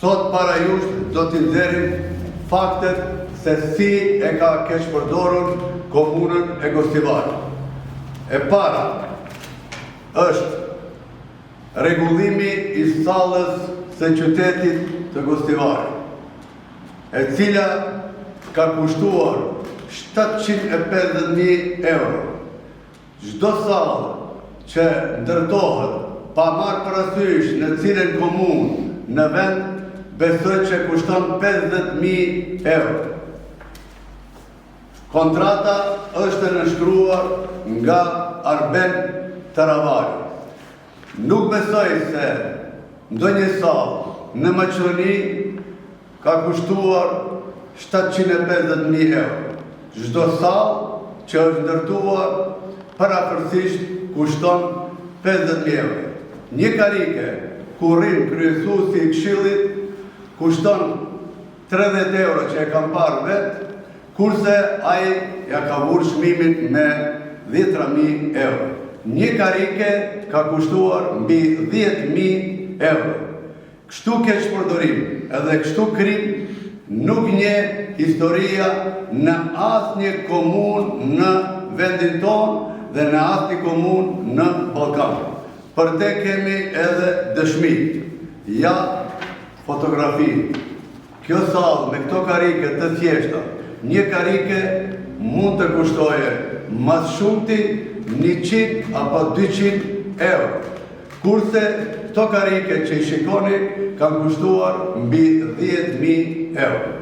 Sot para jush do t'i nxjerrim faktet se si e ka keqpërdorur komunën e Gostivarit. E para është rregullimi i sallës së qytetit të Gostivarit, e cila ka kushtuar 750.000 euro. Çdo sallë që ndërtohet pa marrë parasysh në cilën komunë në vend, besoj që kushton 50.000 euro. Kontrata është nënshkruar nga Arben Taravari. Nuk besoj se ndonjë sallë në Maqedoni ka kushtuar 750.000 euro. Çdo sallë që është ndërtuar parafërsisht kushton 50.000 euro. Një karike ku rrin kryesuesi i këshillit kushton 30 euro që e kam parë vetë, kurse ai ja ka vurë çmimin me 10.000 euro. Një karike ka kushtuar mbi 10.000 euro. Kështu keqpërdorim edhe kështu krim nuk njeh historia në asnjë komunë në vendin tonë dhe në asnjë komunë në Ballkan. Për te kemi edhe dëshmi. Ja fotografi. Kjo sallë me këto karike të thjeshta, një karike mund të kushtoje mas shumti 100 apo 200 euro. Kurse këto karike që i shikoni kanë kushtuar mbi 10.000 euro.